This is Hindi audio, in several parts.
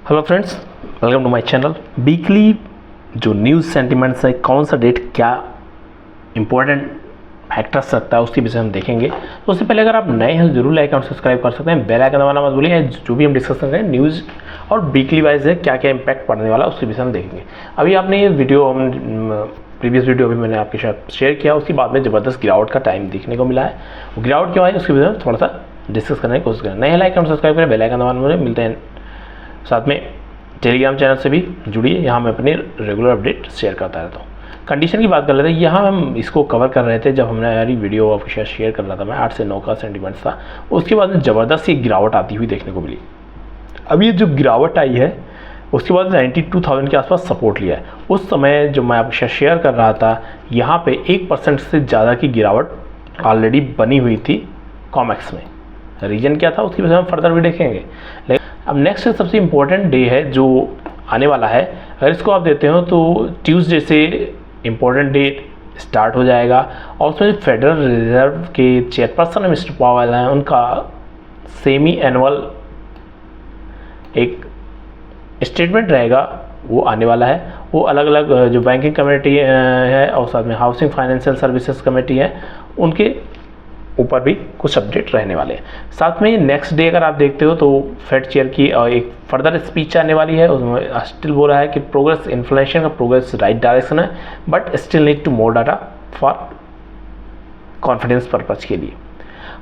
Hello friends, welcome to my channel. Weekly जो न्यूज़ सेंटिमेंट्स है, कौन सा डेट क्या इंपॉर्टेंट फैक्टर्स रखता है, उसके विषय हम देखेंगे। तो उससे पहले अगर आप नए हैं तो जरूर लाइक और सब्सक्राइब कर सकते हैं, बेल आइकन दबाना मत भूलिए। जो भी हम डिस्कस कर रहे हैं न्यूज़ और वीकली वाइज है, क्या क्या इंपैक्ट पड़ने वाला उसके विषय हम देखेंगे। अभी आपने ये वीडियो प्रीवियस वीडियो भी मैंने आपके साथ शेयर किया, उसके बाद में ज़बरदस्त गिरावट का टाइम देखने को मिला है। वो गिरावट क्यों आई उसके विषय में थोड़ा सा डिस्कस करने की कोशिश करें। नए लाइक और सब्सक्राइब करें, बेल आइकन दबाना मत भूलिए। मिलते हैं साथ में टेलीग्राम चैनल से भी जुड़िए, यहाँ मैं अपनी रेगुलर अपडेट शेयर करता रहता हूँ। कंडीशन की बात कर लेते हैं। यहाँ हम इसको कवर कर रहे थे जब हमने यारी वीडियो आपके साथ शेयर कर रहा था मैं, 8 से 9 का सेंटीमेंट्स था। उसके बाद में ज़बरदस्त एक गिरावट आती हुई देखने को मिली। अब ये जो गिरावट आई है उसके बाद 92,000 के आसपास सपोर्ट लिया है। उस समय जो मैं आपके साथ शेयर कर रहा था, यहाँ पे 1% से ज़्यादा की गिरावट ऑलरेडी बनी हुई थी कॉमेक्स में। रीजन क्या था उसकी वजह हम फर्दर भी देखेंगे। लेकिन अब नेक्स्ट सबसे इम्पोर्टेंट डे है जो आने वाला है। अगर इसको आप देते हो तो ट्यूसडे से इम्पोर्टेंट डे स्टार्ट हो जाएगा, और उसमें फेडरल रिजर्व के चेयरपर्सन मिस्टर पावेल हैं, उनका सेमी एनुअल एक स्टेटमेंट रहेगा, वो आने वाला है। वो अलग अलग जो बैंकिंग कमेटी है और साथ में हाउसिंग फाइनेंशियल सर्विसेज कमेटी है, उनके ऊपर भी कुछ अपडेट रहने वाले हैं। साथ में नेक्स्ट डे अगर आप देखते हो तो फेड चेयर की एक फर्दर स्पीच आने वाली है। उसमें स्टिल बोल रहा है कि प्रोग्रेस इन्फ्लेशन का प्रोग्रेस राइट डायरेक्शन है, but still need to more data for confidence purpose के लिए।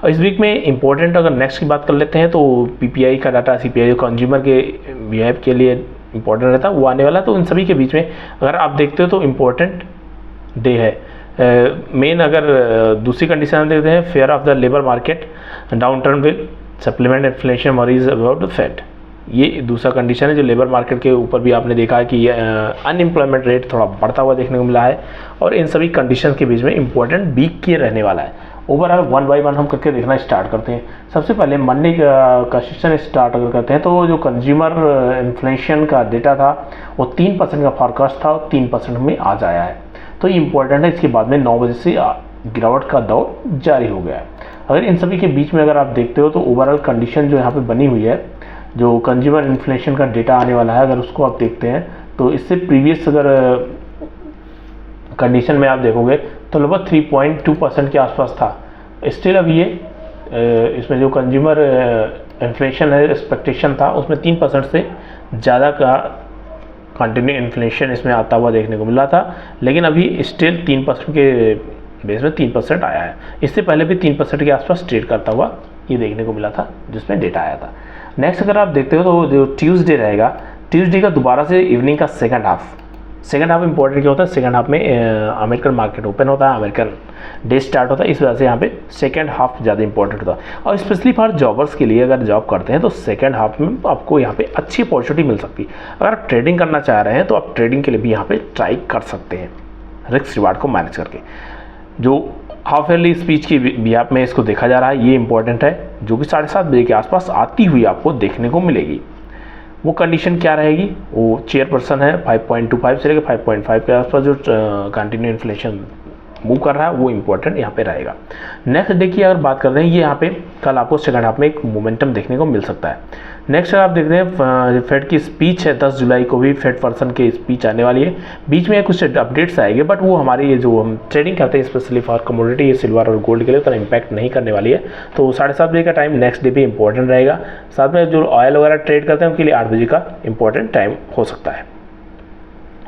और इस वीक में इंपॉर्टेंट अगर नेक्स्ट की बात कर लेते हैं तो पीपीआई का डाटा, सीपीआई जो कंज्यूमर के बिहेव के लिए इंपॉर्टेंट रहता है, वो आने वाला है। तो इन सभी के बीच में अगर आप देखते हो तो इम्पोर्टेंट डे है। मेन अगर दूसरी कंडीशन देखते हैं, fear of the labour market downturn will supplement inflation worries about the Fed. ये दूसरा कंडीशन है जो लेबर मार्केट के ऊपर भी आपने देखा है कि अनएम्प्लॉयमेंट रेट थोड़ा बढ़ता हुआ देखने को मिला है। और इन सभी कंडीशन के बीच में इंपॉर्टेंट वीक के रहने वाला है। ओवरऑल वन बाई वन हम करके देखना स्टार्ट करते हैं। सबसे पहले मंडे का सेशन स्टार्ट अगर करते हैं तो जो कंज्यूमर इन्फ्लेशन का डेटा था वो 3% का फॉरकास्ट था और 3% में आज आया है। तो ये इंपॉर्टेंट है। इसके बाद में 9 बजे से गिरावट का दौर जारी हो गया है। अगर इन सभी के बीच में अगर आप देखते हो तो ओवरऑल कंडीशन जो यहाँ पे बनी हुई है, जो कंज्यूमर इन्फ्लेशन का डेटा आने वाला है, अगर उसको आप देखते हैं तो इससे प्रीवियस अगर कंडीशन में आप देखोगे तो लगभग 3.2% के आसपास था। स्टिल अभी ये इसमें जो कंज्यूमर इन्फ्लेशन है एक्सपेक्टेशन था उसमें 3% से ज़्यादा का कंटिन्यू इन्फ्लेशन इसमें आता हुआ देखने को मिला था। लेकिन अभी स्टिल 3% के बेस में 3% आया है। इससे पहले भी 3% के आसपास ट्रेड करता हुआ ये देखने को मिला था जिसमें डेटा आया था। नेक्स्ट अगर आप देखते हो तो जो ट्यूसडे रहेगा, ट्यूसडे का दोबारा से इवनिंग का सेकंड हाफ इंपॉर्टेंट क्या होता है। सेकंड हाफ में अमेरिकन मार्केट ओपन होता है, अमेरिकन डे स्टार्ट होता है, इस वजह से यहाँ पे सेकंड हाफ ज़्यादा इंपॉर्टेंट होता है। और स्पेशली फॉर जॉबर्स के लिए अगर जॉब करते हैं तो सेकंड हाफ में आपको यहाँ पे अच्छी अपॉर्चुनिटी मिल सकती है। अगर आप ट्रेडिंग करना चाह रहे हैं तो आप ट्रेडिंग के लिए भी यहाँ पे ट्राई कर सकते हैं, रिस्क रिवार्ड को मैनेज करके। जो हाफ ईयरली स्पीच की भी आप में इसको देखा जा रहा है, ये इंपॉर्टेंट है, जो कि 7:30 बजे के आसपास आती हुई आपको देखने को मिलेगी। वो कंडीशन क्या रहेगी, वो चेयरपर्सन है 5.25 से लेकर 5.5 के आसपास जो कंटिन्यू इन्फ्लेशन मूव कर रहा है वो इंपॉर्टेंट यहाँ पे रहेगा। नेक्स्ट डे की अगर बात करते हैं, ये यहाँ पे कल आपको सेकंड हाफ में एक मोमेंटम देखने को मिल सकता है। नेक्स्ट आप देखते हैं फेड की स्पीच है, 10 जुलाई को भी फेड पर्सन की स्पीच आने वाली है। बीच में कुछ अपडेट्स आएंगे, बट वो हमारी ये जो हम ट्रेडिंग करते हैं स्पेशली फॉर कमोडिटी, ये सिल्वर और गोल्ड के लिए उतना इम्पैक्ट नहीं करने वाली है। तो 7:30 बजे का टाइम नेक्स्ट डे भी इंपॉर्टेंट रहेगा। साथ में जो ऑयल वगैरह ट्रेड करते हैं उनके लिए 8 बजे का इंपॉर्टेंट टाइम हो सकता है।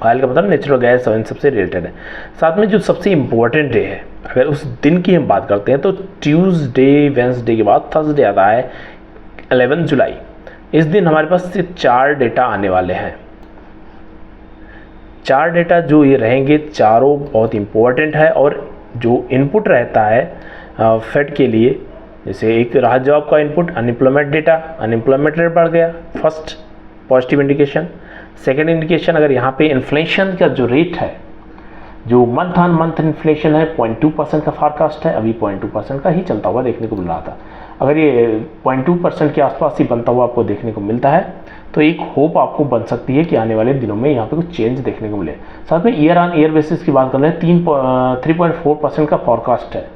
ऑयल का मतलब नेचुरल गैस इन सबसे रिलेटेड है। साथ में जो सबसे इम्पोर्टेंट डे है, अगर उस दिन की हम बात करते हैं तो ट्यूसडे वेंसडे के बाद थर्सडे आता है 11 जुलाई। इस दिन हमारे पास सिर्फ 4 डेटा आने वाले हैं। 4 डेटा जो ये रहेंगे, चारों बहुत इम्पोर्टेंट है। और जो इनपुट रहता है फेड के लिए, जैसे एक रहा जॉब का input, unemployment data, unemployment rate बढ़ गया, first positive indication. Second indication अगर यहाँ पे इन्फ्लेशन का जो रेट है, जो मंथ ऑन मंथ इन्फ्लेशन है 0.2% का फॉरकास्ट है, अभी 0.2% का ही चलता हुआ देखने को मिल रहा था। अगर ये 0.2% के आसपास ही बनता हुआ आपको देखने को मिलता है तो एक होप आपको बन सकती है कि आने वाले दिनों में यहाँ पे कुछ चेंज देखने को मिले। साथ में ईयर ऑन ईयर बेसिस की बात कर रहे हैं, 3.4% का फॉरकास्ट है।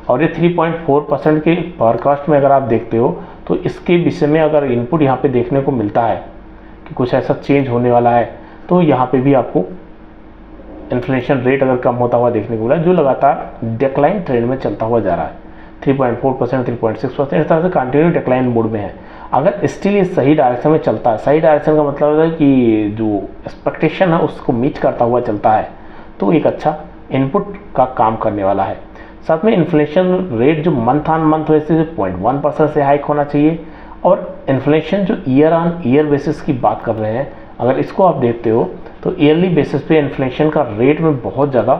और ये 3.4% के फॉरकास्ट में अगर आप देखते हो तो इसके विषय में अगर इनपुट यहाँ पे देखने को मिलता है कि कुछ ऐसा चेंज होने वाला है, तो यहाँ पे भी आपको इन्फ्लेशन रेट अगर कम होता हुआ देखने को मिला, जो लगातार डिक्लाइन ट्रेंड में चलता हुआ जा रहा है, 3.4%, 3.6%, इस तरह से कंटिन्यू डिक्लाइन मोड में है। अगर स्टिल ये सही डायरेक्शन में चलता है, सही डायरेक्शन का मतलब है कि जो एक्सपेक्टेशन है उसको मीट करता हुआ चलता है, तो एक अच्छा इनपुट का काम करने वाला है। साथ में इन्फ्लेशन रेट जो मंथ ऑन मंथ वैसे 0.1% से हाइक होना चाहिए, और इन्फ्लेशन जो ईयर ऑन ईयर बेसिस की बात कर रहे हैं, अगर इसको आप देखते हो तो ईयरली बेसिस पे इन्फ्लेशन का रेट में बहुत ज़्यादा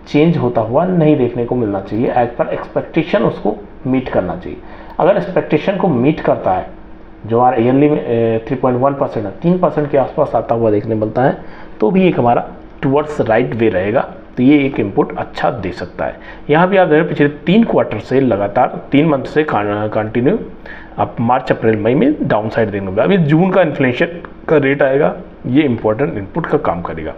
चेंज होता हुआ नहीं देखने को मिलना चाहिए। एज पर एक्सपेक्टेशन उसको मीट करना चाहिए। अगर एक्सपेक्टेशन को मीट करता है, जो हमारा ईयरली में 3.1% है, 3% के आसपास आता हुआ देखने मिलता है, तो भी एक हमारा टुवर्ड्स राइट वे रहेगा, तो ये एक इनपुट अच्छा दे सकता है। यहाँ भी आप देख रहे हैं पिछले 3 क्वार्टर से लगातार 3 मंथ से कंटिन्यू आप मार्च अप्रैल मई में डाउन साइड देखने को मिला। अभी जून का इन्फ्लेशन का रेट आएगा, ये इंपॉर्टेंट इनपुट का काम करेगा।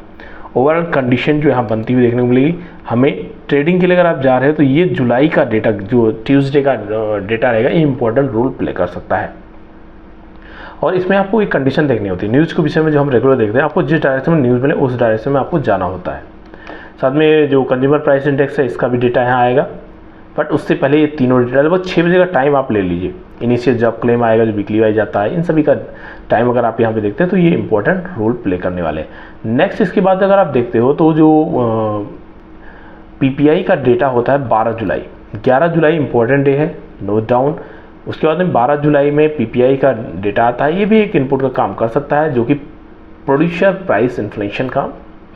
ओवरऑल कंडीशन जो यहाँ बनती हुई देखने को मिलेगी हमें ट्रेडिंग के लिए। अगर आप जा रहे हो तो ये जुलाई का डेटा, जो ट्यूसडे का डेटा रहेगा, ये इंपॉर्टेंट रोल प्ले कर सकता है। और इसमें आपको एक कंडीशन देखनी होती है, न्यूज़ के विषय में जो हम रेगुलर देखते हैं, आपको जिस डायरेक्शन में न्यूज़ मिले उस डायरेक्शन में आपको जाना होता है। साथ में जो कंज्यूमर प्राइस इंडेक्स है, इसका भी डेटा यहाँ आएगा, बट उससे पहले ये तीनों डेटा, लगभग 6 बजे का टाइम आप ले लीजिए। इनिशियल जॉब क्लेम आएगा जो वीकली वाइज जाता है, इन सभी का टाइम अगर आप यहाँ पे देखते हैं तो ये इंपॉर्टेंट रोल प्ले करने वाले हैं। नेक्स्ट इसके बाद अगर आप देखते हो तो जो पीपीआई का डेटा होता है 12 जुलाई, 11 जुलाई इंपॉर्टेंट डे है, नोट डाउन। उसके बाद में 12 जुलाई में पीपीआई का डेटा आता है, ये भी एक इनपुट का काम कर सकता है, जो कि प्रोड्यूसर प्राइस इन्फ्लेशन का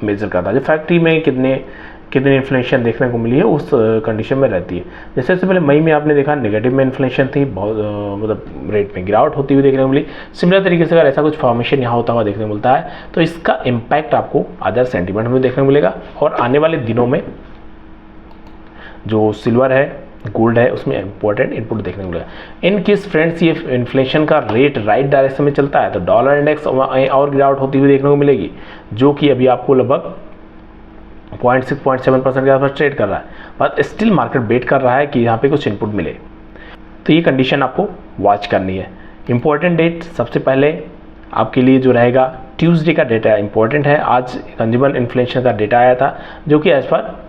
मेजर करता है। जो फैक्ट्री में कितनी इन्फ्लेशन देखने को मिली है उस कंडीशन में रहती है। जैसे इससे पहले मई में आपने देखा नेगेटिव में इन्फ्लेशन थी, बहुत मतलब रेट में गिरावट होती हुई देखने को मिली। सिमिलर तरीके से अगर ऐसा कुछ फॉर्मेशन यहाँ होता हुआ देखने को मिलता है तो इसका इम्पैक्ट आपको अदर सेंटीमेंट में देखने को मिलेगा। और आने वाले दिनों में जो सिल्वर है, गोल्ड है, उसमें इंपॉर्टेंट इनपुट देखने को मिलेगा। इन केस फ्रेंड्स ये इन्फ्लेशन का रेट राइट डायरेक्शन में चलता है तो डॉलर इंडेक्स और गिरावट होती हुई देखने को मिलेगी, जो कि अभी आपको लगभग 0.6-0.7% के आसपास ट्रेड कर रहा है, बट स्टिल मार्केट वेट कर रहा है कि यहाँ पे कुछ इनपुट मिले। तो ये कंडीशन आपको वॉच करनी है। इंपॉर्टेंट डेट सबसे पहले आपके लिए जो रहेगा ट्यूसडे का डेटा इंपॉर्टेंट है। आज कंज्यूमर इन्फ्लेशन का डेटा आया था, जो कि एज पर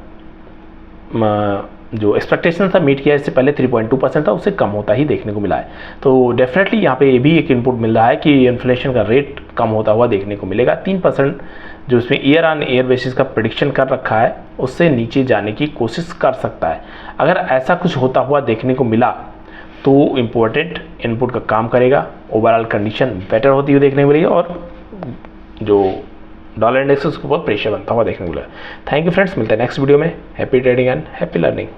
जो एक्सपेक्टेशन था मीट किया, इससे पहले 3.2% था, उससे कम होता ही देखने को मिला है। तो डेफिनेटली यहाँ पे ये भी एक इनपुट मिल रहा है कि इन्फ्लेशन का रेट कम होता हुआ देखने को मिलेगा। 3% जो इसमें ईयर ऑन ईयर बेसिस का प्रेडिक्शन कर रखा है, उससे नीचे जाने की कोशिश कर सकता है। अगर ऐसा कुछ होता हुआ देखने को मिला तो इम्पोर्टेंट इनपुट का काम करेगा, ओवरऑल कंडीशन बेटर होती हुई देखने को मिलेगी, और जो डॉलर इंडेक्स उसके ऊपर प्रेशर बनता हुआ देखने को मिलेगा। थैंक यू फ्रेंड्स, मिलते हैं नेक्स्ट वीडियो में। Happy trading and happy learning.